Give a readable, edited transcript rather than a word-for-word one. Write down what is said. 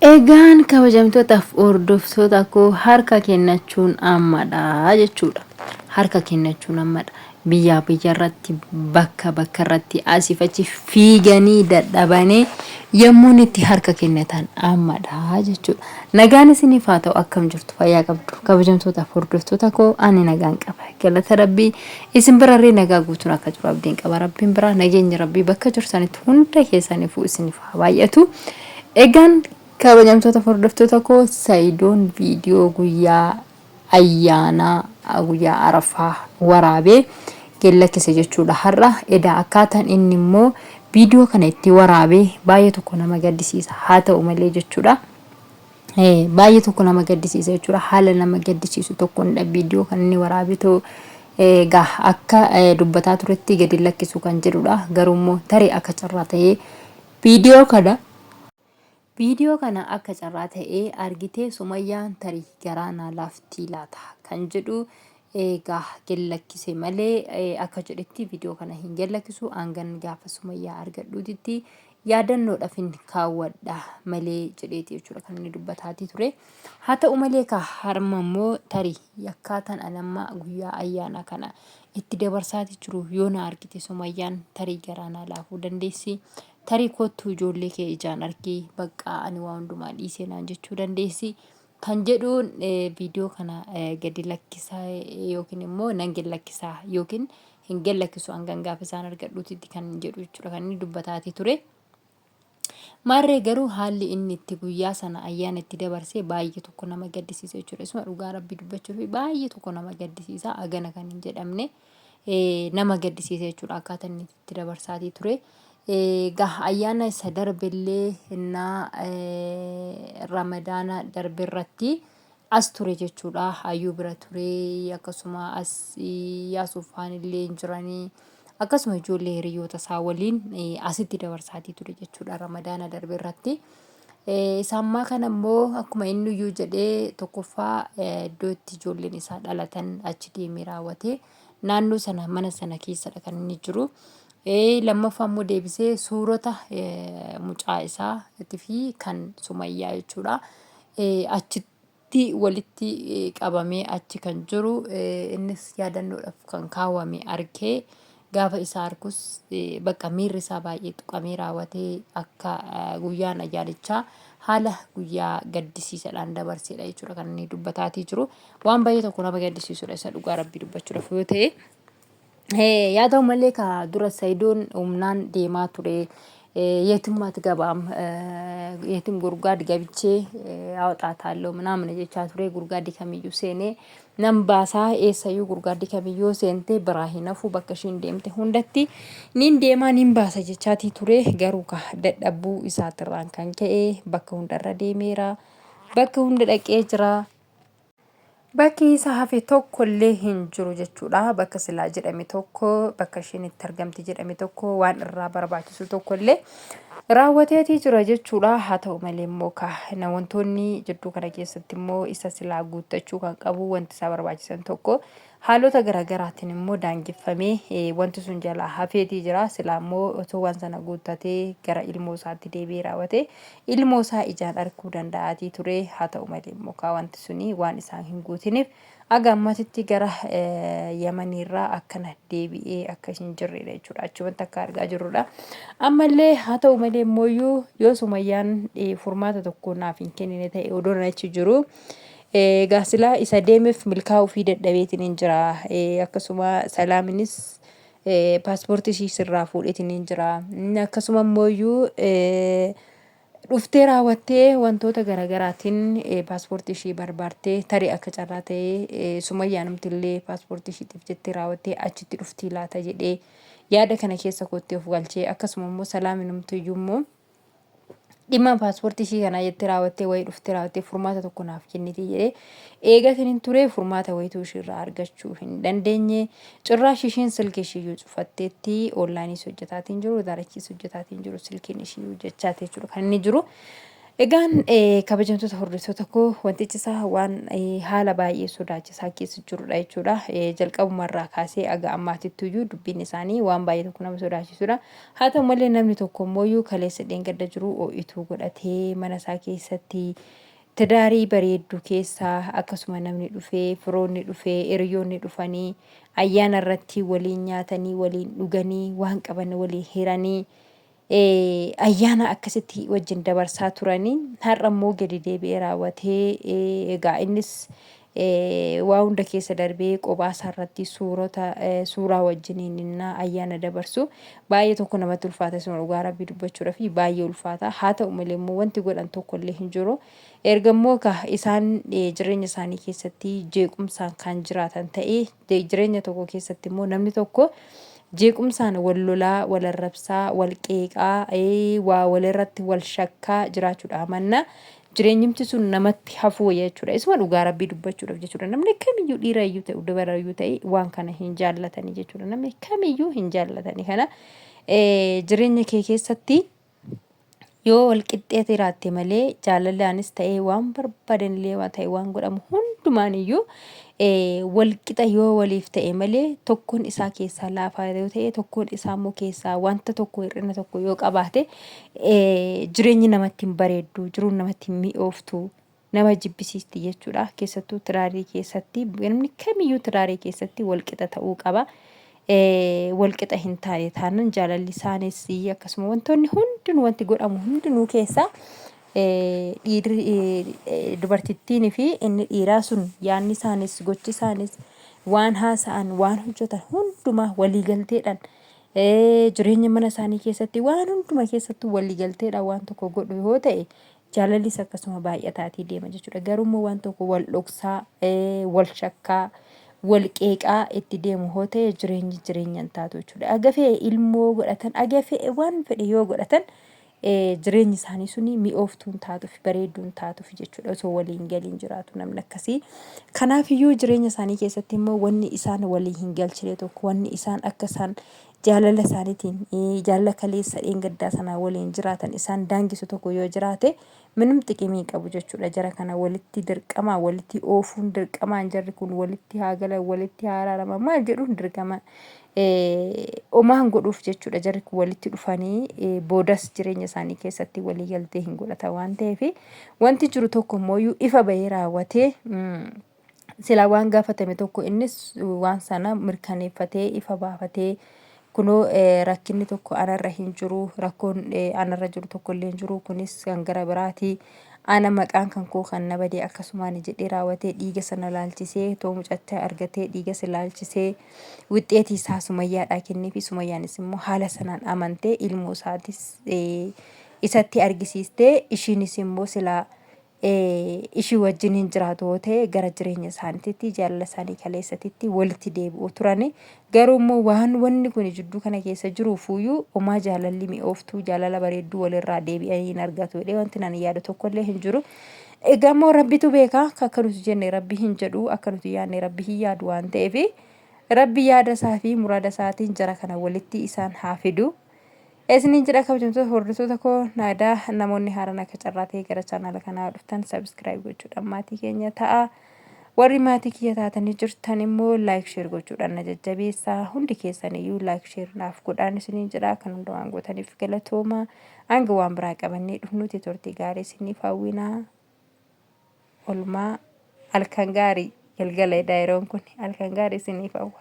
Egaan kabajamtootaaf hordoftoota koo harka kennachuun ammadha jechuudha. Harka kennachuun ammadha. Biyyaa biyyarratti bakka irratti asiif achi fiiganii dadhabanii yommuu itti harka kennatan ammadha jechuudha. Nagaan isiniif haa ta'u akkam jirtu fayyaa qabdu. Kabajamtootaaf hordoftoota koo ani nagaan qaba. Galata Rabbii isin birarree nagaa guutuun akka jiru abdiin qaba. Rabbiin biraa nageenya Rabbii bakka jirtanitti hunda keessaniifuu isiniif haa baay'atu. Egaan kabajamtoota hordoftoota koo Saidoon viidiyoo guyyaa ayyaanaa guyyaa Arafaa waraabee gellakkise jechuudha. Har'a edaa akkaataan inni immoo viidiyoo kana itti waraabee baay'ee tokko nama gaddisiisa. Haa ta'u malee jechuudha. Baay'ee tokko nama gaddisiisa jechuudha. Haala nama gaddisiisu tokkodha viidiyoo kan inni waraabee egaa akka dubbataa turetti gadi lakkisu kan jedhudha. Garuu immoo tarii akka carraa ta'ee viidiyoo kana akka carraa ta'ee argitee Sumayyaan tarii garaanaa laaftii laata kan jedhu egaa gellakkise malee akka jedhetti viidiyoo kana hin gellakkisu hangan gaafa Sumayyaa argadhuutitti yaadannoodhaaf hin kaawwadha malee jedheeti jechuudha kan inni dubbataatii ture. Haa ta'u malee harma immoo tarii akkaataan alammaa guyyaa ayyaana kana itti dabarsaatii jiru yoo na argite Sumayyaan tarii garaanaa laafuu dandeessi. Tarii kottuu ijoollee kee ijaan argee bakka ani waa hundumaa dhiisee naan jechuu dandeessi kan jedhuun viidiyoo kana gadi lakkisaa yookiin immoo nan gellakkisaa yookiin hin gellakkisu hangan gaafa isaan argadhuutitti kan jedhu jechuudha kan inni dubbataatii ture. Maarree garuu haalli inni itti guyyaa sana ayyaana itti dabarsee baay'ee tokko nama gaddisiisa jechuudha. Isuma dhugaa Rabbii dubbachuu fi baay'ee tokko nama gaddisiisa agana kan hin jedhamne nama gaddisiisa jechuudha akkaataa inni itti dabarsaatii ture. Gah ayyaana isa darbellee innaa ramadaana darbirratti as ture jechuudha. Hayyuu bira ture akkasuma as yaasuufaan illee jiranii akkasuma ijoollee hiriyoota isaa waliin asitti dabarsaatii ture jechuudha ramadaana darbirratti. Sammaa kana immoo akkuma inni iyyuu jedhee tokkoffaa iddoo itti ijoolleen isaa dhalatan achi deemee raawwate naannoo sana mana sana keessadha kan inni jiru. Lammaffaa immoo deebisee suurota mucaa isaa fi kan Sumayyaa jechuudha. Achitti walitti qabamee achi kan jiru innis yaadannoodhaaf kan kaawwame argee gaafa isaa argus bakka miirri isaa baay'ee tuqamee raawwatee akka guyyaan ayyaanichaa haala guyyaa gaddisiisadhaan dabarseedha jechuudha kan inni dubbataatii jiru. Waan baay'ee tokko nama gaddisiisudha isa dhugaa Rabbii dubbachuudhaaf yoo ta'e. yaa ta'u malee ka dura Saidoon humnaan deemaa ture. የትማት ገባም የትም ጉርጓድ ገብቼ አወጣታለሁ ምናምን ጀቻ ቱሬ ጉርጓድ ከሚዩ ሴኔ ነምባሳ ኤሰዩ ጉርጓድ ከሚዩ ሴንቴ ብራሂነፉ በከሽን ደምቴ ሁንደቲ ኒን ዴማ ኒን ባሳ ጀቻቲ ቱሬ ገሩካ ደደቡ ኢሳትራን ከንከኤ በከ ሁንደረ ዴሜራ በከ ሁንደ ደቄ ጅራ bakki isa hafe tokko illee hin jiru jechuudha. Bakka silaa jedhame tokko bakka isheen itti argamti jedhame tokko waan irraa barbaachisu tokko illee raawwateetii jira jechuudha. Haa ta'u malee immoo wantoonni jidduu kana keessatti immoo isa silaa guuttachuu kan qabu wanti isaa barbaachisan tokko haalota garaagaraatiin immoo daangeffamee wanti sun jalaa hafeetii jira. Silaa immoo otoo waan sana guuttatee gara ilmoo isaatti deebi'ee raawwate ilmoo isaa ijaan arguu danda'aatii ture. Haa ta'u malee immoo wanti suni waan isaan hin guutiniif aga ammatitti gara Yamaniirraa akkana deebi'ee akka hin jirredha jechuudha. Achumatti akka argaa jirrudha. Ammallee haa ta'u malee immoo yoo Sumayyaan furmaata tokko naaf hin kennine ta'e odoon achi jiru gaasila isa deemeef milkaa'uu fi dadhabeetiin hin jira. Akkasuma Salaaminis paaspoortii ishii sirraa fuudheetiin hin jira. Akkasuma immoo dhuftee raawwattee wantoota garaagaraatiin paaspoortii ishii barbaartee tarii akka carraa ta'ee Sumayyaan namtillee paaspoortii ishiitiif jettee raawwattee achitti dhuftii laata jedhee yaada kana keessa koottee of galchee akkasuma immoo Salaamin namtiyyuu immoo dhimma paaspoortii ishii kana jettee raawwattee wayii dhuftee raawwattee furmaata tokko naaf kenniti jedhee eegatiin hin ture. Furmaata wayituu ishiirraa argachuu hin dandeenye. Cirraash ishiin silkii ishiiyyuu cufatteetti onlaayinii hojjetaatiin jiru daarachiis hojjetaatiin jiru silkiin ishiiyyuu jechaatee jiru kan inni jiru. Egaan kabajamtoota hordoftoota koo wantichi isaa waan haala baay'ee sodaachisaa keessa jirudha jechuudha. Jalqabumarraa kaasee aga ammaatittuyyuu dubbiin isaanii waan baay'ee tokko nama sodaachisudha. Haa ta'u malee namni tokko immoo kaleessa dheengadda jiru ho'ituu godhatee mana isaa keessatti tidaarii bareedduu keessaa akkasuma namni dhufee firoonni dhufee hiriyoonni dhufanii ayyaana irratti waliin nyaatanii waliin dhuganii waan qaban waliin hiranii ayyaana akkasitti wajjin dabarsaa turanii har'a immoo gadi deebi'ee raawwatee egaa innis waa hunda keessa darbee qophaa irratti suuraa wajjiniin innaa ayyaana dabarsu baay'ee tokko namatti ulfaata sun dhugaa rabbii dubbachuudhaaf baay'ee ulfaata. Haa ta'u malee immoo wanti godhan tokko illee hin jiru. Erga immoo isaan jireenya isaanii keessatti jeequmsaan kan jiraatan ta'ee jireenya tokko keessatti immoo namni tokko jeequmsaan wal lolaa, wal arrabsaa, wal qeeqaa, waa walirratti wal shakkaa jiraachuudha amanna. Jireenyimti sun namatti hafuu jechuudha. Isuma dhugaa rabbii dubbachuudhaaf jechuudha. Namni kamiyyuu dhiira iyyuu ta'e dubara iyyuu ta'e waan kana hin jaallatanii jechuudha. Namni kamiyyuu hin jaallatanii kana jireenya kee keessatti yoo wal qixxeete jiraatte malee jaalalaanis ta'e waan barbaadan illee waan ta'e waan godhamu hundumaan iyyuu wal qixa yoo waliif ta'e malee tokkoon isaa keessaa laafaa yoo ta'e tokkoon isaa immoo keessaa wanta tokko hir'ina tokko yoo qabaate jireenyi namatti hin bareeddu jiruun namatti hin mi'ooftu nama jibbisiisti jechuudha. Keessattuu tiraarii keessatti namni kamiyyuu tiraarii keessatti wal qixa ta'uu qaba. Wal qixa hin taane taanaan jaalalli isaanis akkasuma wantoonni hundinuu wanti godhamu hundinuu keessaa dubartittiin fi inni dhiiraa sun yaanni isaanis gochi isaanis waan haasa'an waan hojjetan hundumaa waliigalteedhaan jireenya mana isaanii keessatti waan hundumaa keessattuu waliigalteedhaan waan tokko godhu yoo ta'e jaalallis akkasuma baay'ataatii deema jechuudha. Garuu waan tokko wal dhoksaa wal shakkaa wal qeeqaa itti deemu yoo ta'e jireenyaan taatu jechuudha. Agafee ilmoo godhatan agafee waan fedhe yoo godhatan jireenyi isaanii suni mi'ooftuun taatuuf bareedduun taatuuf jechuudha. Osoo waliin galiin jiraatu namni akkasii. Kanaafiyyuu jireenya isaanii keessatti immoo wanni isaan walii hin galchine tokko wanni isaan akka isaan jaalala isaaniitiin jaalala kaleessa dheengaddaa sanaa waliin jiraatan isaan daangisu tokko yoo jiraate minum xiqimii qabu jechuudha. Jara kana walitti dirqamaa walitti oofuun dirqamaan jarri kun walitti haa galan walitti haa araaraman maal jedhuun dirqama omaan godhuuf jechuudha. Jarri kun walitti dhufanii boodas jireenya isaanii keessatti walii galtee hin godhatan waan ta'eef wanti jiru tokko immoo ifa bahee raawwatee silaa waan gaafatame tokko innis waan sana mirkaneeffatee ifa baafatee kunoo rakkinni tokko anarra hin jiru rakkoon anarra jiru tokko illee hin jiru kunis kan gara biraati. Ana maqaan kan koo kan na badee akkasumaan jedhee raawwatee dhiiga sana laalchisee too mucachaa argatee dhiiga si laalchisee wixxeetii isaa Sumayyaadhaa kennee fi Sumayyaanis immoo haala sanaan amantee ilmoo isaatis isatti argisiistee ishiinis immoo silaa ishii wajjin hin jiraatu yoo ta'e gara jireenya isaaniitti jaalala isaanii kaleessatitti walitti deebi'u turani. Garuu immoo waan wanni kun jidduu kana keessa jiruufuyyuu homaa jaalalli mi'ooftuu jaalala bareedduu walirraa deebi'anii hin argatu jedhee wanti nani yaadu tokkollee hin jiru. Egaa immoo rabbitu beeka akka nuti jenne rabbi hin jedhu akka nuti yaadne rabbi hin yaadu waan ta'eef rabbi yaada isaa fi muraada isaatiin jara kana walitti isaan haa fidu. Isiniin jedha kabajamtoota hordoftoota koo naadaa namoonni haaraan akka carraa ta'e gara chaanaala kanaa dhuftan subscribe gochuudhaan maatii keenya ta'a. Warri maatii kiyya taatanii jirtan immoo like share gochuudhaan na jajjabeessaa. Hundi keessan iyyuu like share naaf godhaan isiniin jedha kan hunda waan gootaniif galatooma. Hanga waan biraa qabannee dhufnuti turtii gaarii isiniif hawwinaa. Olmaa halkan gaarii galgala daayiroon kun halkan gaarii isiniif hawwa.